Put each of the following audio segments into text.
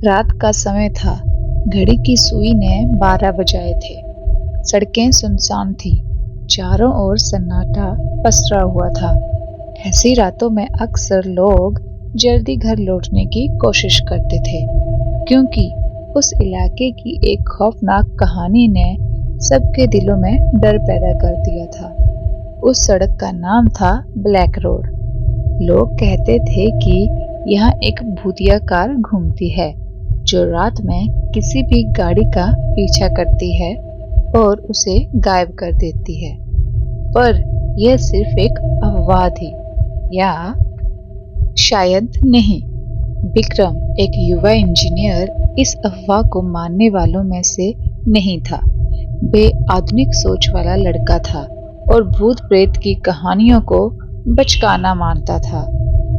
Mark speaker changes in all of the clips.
Speaker 1: रात का समय था। घड़ी की सुई ने 12 बजाए थे। सड़कें सुनसान थी। चारों ओर सन्नाटा पसरा हुआ था। ऐसी रातों में अक्सर लोग जल्दी घर लौटने की कोशिश करते थे, क्योंकि उस इलाके की एक खौफनाक कहानी ने सबके दिलों में डर पैदा कर दिया था। उस सड़क का नाम था ब्लैक रोड। लोग कहते थे कि यहाँ एक भूतिया कार घूमती है, जो रात में किसी भी गाड़ी का पीछा करती है और उसे गायब कर देती है। पर यह सिर्फ एक अफवाह थी, या शायद नहीं। विक्रम, एक युवा इंजीनियर, इस अफवाह को मानने वालों में से नहीं था। वे आधुनिक सोच वाला लड़का था और भूत प्रेत की कहानियों को बचकाना मानता था।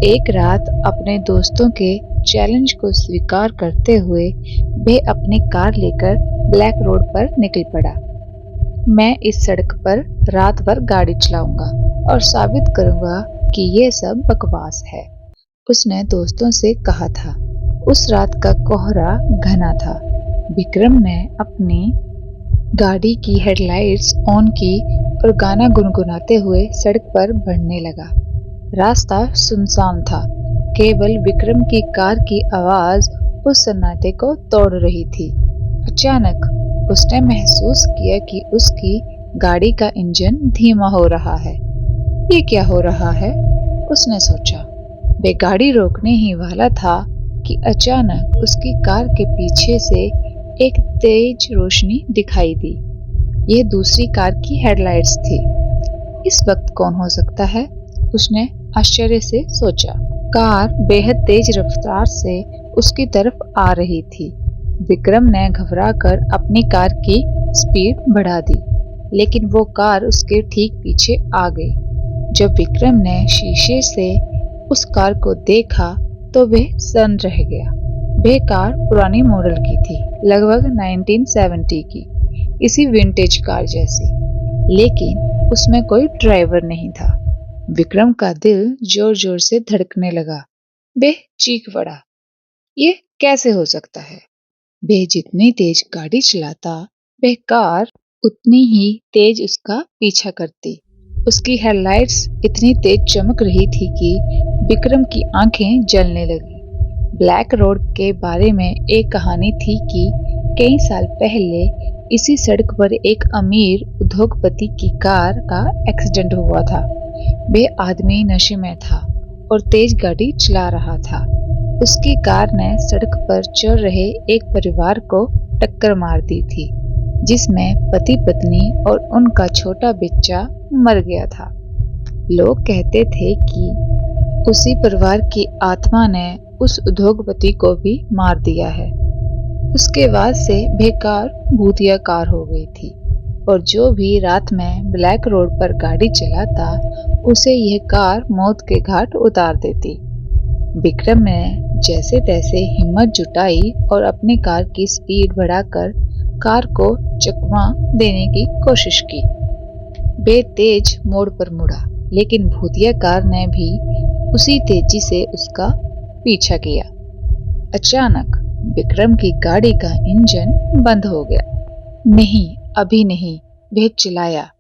Speaker 1: एक रात अपने दोस्तों के चैलेंज को स्वीकार करते हुए वे अपनी कार लेकर ब्लैक रोड पर निकल पड़ा। मैं इस सड़क पर रात भर गाड़ी चलाऊंगा और साबित करूंगा कि ये सब बकवास है, उसने दोस्तों से कहा था। उस रात का कोहरा घना था। विक्रम ने अपनी गाड़ी की हेडलाइट्स ऑन की और गाना गुनगुनाते हुए सड़क पर बढ़ने लगा। रास्ता सुनसान था। केवल विक्रम की कार की आवाज उस सन्नाटे को तोड़ रही थी। अचानक उसने महसूस किया कि उसकी गाड़ी का इंजन धीमा हो रहा है। ये क्या हो रहा है, उसने सोचा। वे गाड़ी रोकने ही वाला था कि अचानक उसकी कार के पीछे से एक तेज रोशनी दिखाई दी। यह दूसरी कार की हेडलाइट्स थी। इस वक्त कौन हो सकता है, उसने आश्चर्य से सोचा। कार बेहद तेज रफ्तार से उसकी तरफ आ रही थी। विक्रम ने घबराकर अपनी कार की स्पीड बढ़ा दी, लेकिन वो कार उसके ठीक पीछे आ गई। जब विक्रम ने शीशे से उस कार को देखा तो वह सन्न रह गया। वह कार पुरानी मॉडल की थी, लगभग 1970 की, इसी विंटेज कार जैसी, लेकिन उसमें कोई ड्राइवर नहीं था। विक्रम का दिल जोर जोर से धड़कने लगा। वह चीख पड़ा, ये कैसे हो सकता है? वह जितनी तेज गाड़ी चलाता, वह कार उतनी ही तेज उसका पीछा करती। उसकी हेडलाइट्स इतनी तेज चमक रही थी कि विक्रम की आंखें जलने लगी। ब्लैक रोड के बारे में एक कहानी थी कि कई साल पहले इसी सड़क पर एक अमीर उद्योगपति की कार का एक्सीडेंट हुआ था। वह आदमी नशे में था और तेज गाड़ी चला रहा था। उसकी कार ने सड़क पर चल रहे एक परिवार को टक्कर मार दी थी, जिसमें पति पत्नी और उनका छोटा बच्चा मर गया था। लोग कहते थे कि उसी परिवार की आत्मा ने उस उद्योगपति को भी मार दिया है। उसके बाद से बेकार भूतिया कार हो गई थी, और जो भी रात में ब्लैक रोड पर गाड़ी चलाता, उसे यह कार मौत के घाट उतार देती। विक्रम ने जैसे तैसे हिम्मत जुटाई और अपनी कार की स्पीड बढ़ाकर कार को चकमा देने की कोशिश की। वे तेज मोड़ पर मुड़ा, लेकिन भूतिया कार ने भी उसी तेजी से उसका पीछा किया। अचानक विक्रम की गाड़ी का इंजन बंद हो गया। नहीं, अभी नहीं, वह चिल्लाया।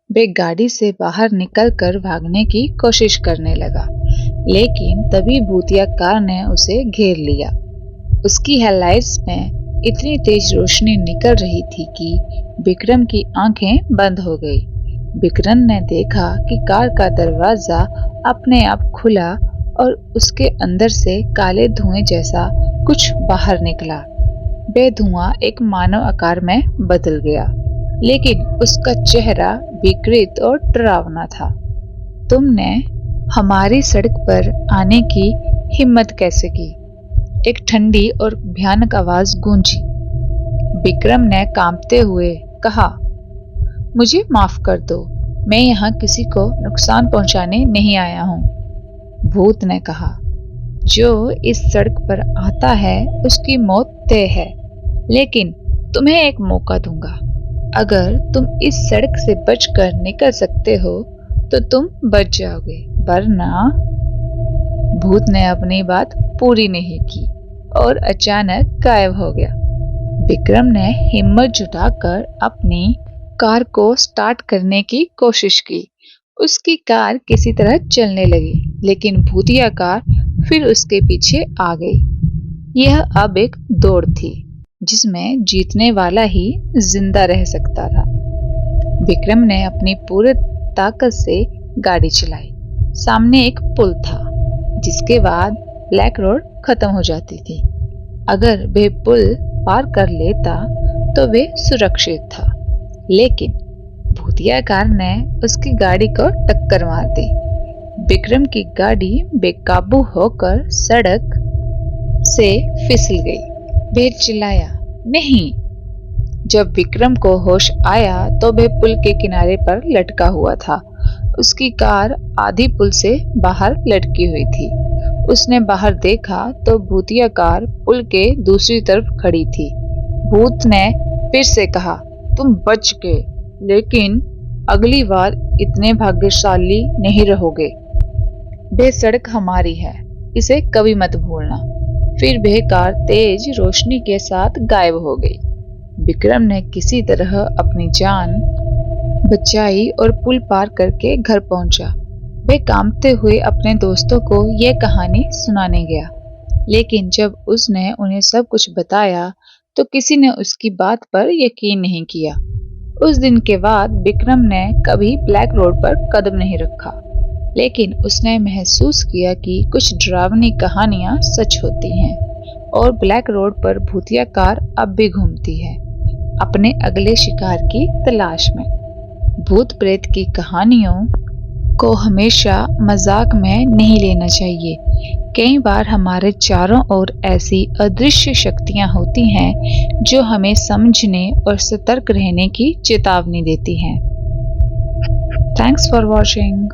Speaker 1: वह गाड़ी से बाहर निकलकर भागने की कोशिश करने लगा, लेकिन तभी भूतिया कार ने उसे घेर लिया। उसकी हेडलाइट्स में इतनी तेज रोशनी निकल रही थी कि विक्रम की आंखें बंद हो गई। विक्रम ने देखा कि कार का दरवाजा अपने आप खुला और उसके अंदर से काले धुएं जैसा कुछ बाहर निकला। वह धुआं एक मानव आकार में बदल गया, लेकिन उसका चेहरा विकृत और डरावना था। तुमने हमारी सड़क पर आने की हिम्मत कैसे की? एक ठंडी और भयानक आवाज गूंजी। विक्रम ने कांपते हुए कहा, मुझे माफ कर दो, मैं यहाँ किसी को नुकसान पहुंचाने नहीं आया हूँ। भूत ने कहा, जो इस सड़क पर आता है उसकी मौत तय है, लेकिन तुम्हें एक मौका दूंगा। अगर तुम इस सड़क से बचकर निकल सकते हो तो तुम बच जाओगे, वरना। भूत ने अपनी बात पूरी नहीं की। और अचानक गायब हो गया। विक्रम ने हिम्मत जुटाकर अपनी कार को स्टार्ट करने की कोशिश की। उसकी कार किसी तरह चलने लगी, लेकिन भूतिया कार फिर उसके पीछे आ गई। यह अब एक दौड़ थी जिसमें जीतने वाला ही जिंदा रह सकता था। विक्रम ने अपनी पूरी ताकत से गाड़ी चलाई। सामने एक पुल था जिसके बाद ब्लैक रोड खत्म हो जाती थी। अगर वह पुल पार कर लेता तो वे सुरक्षित था, लेकिन भूतिया कार ने उसकी गाड़ी को टक्कर मार दी। विक्रम की गाड़ी बेकाबू होकर सड़क से फिसल गई। वह चिल्लाया, नहीं। जब विक्रम को होश आया तो वह पुल के किनारे पर लटका हुआ था। उसकी कार आधी पुल से बाहर लटकी हुई थी। उसने बाहर देखा तो भूतिया कार पुल के दूसरी तरफ खड़ी थी। भूत ने फिर से कहा, तुम बच गए, लेकिन अगली बार इतने भाग्यशाली नहीं रहोगे। वह सड़क हमारी है, इसे कभी मत भूलना। फिर वह कार तेज रोशनी के साथ गायब हो गई। विक्रम ने किसी तरह अपनी जान बचाई और पुल पार करके घर पहुंचा। वह कांपते हुए अपने दोस्तों को यह कहानी सुनाने गया, लेकिन जब उसने उन्हें सब कुछ बताया तो किसी ने उसकी बात पर यकीन नहीं किया। उस दिन के बाद विक्रम ने कभी ब्लैक रोड पर कदम नहीं रखा, लेकिन उसने महसूस किया कि कुछ डरावनी कहानियां सच होती हैं और ब्लैक रोड पर भूतिया कार अब भी घूमती है, अपने अगले शिकार की तलाश में। भूत प्रेत की कहानियों को हमेशा मजाक में नहीं लेना चाहिए। कई बार हमारे चारों ओर ऐसी अदृश्य शक्तियां होती हैं जो हमें समझने और सतर्क रहने की चेतावनी देती हैं। Thanks for watching.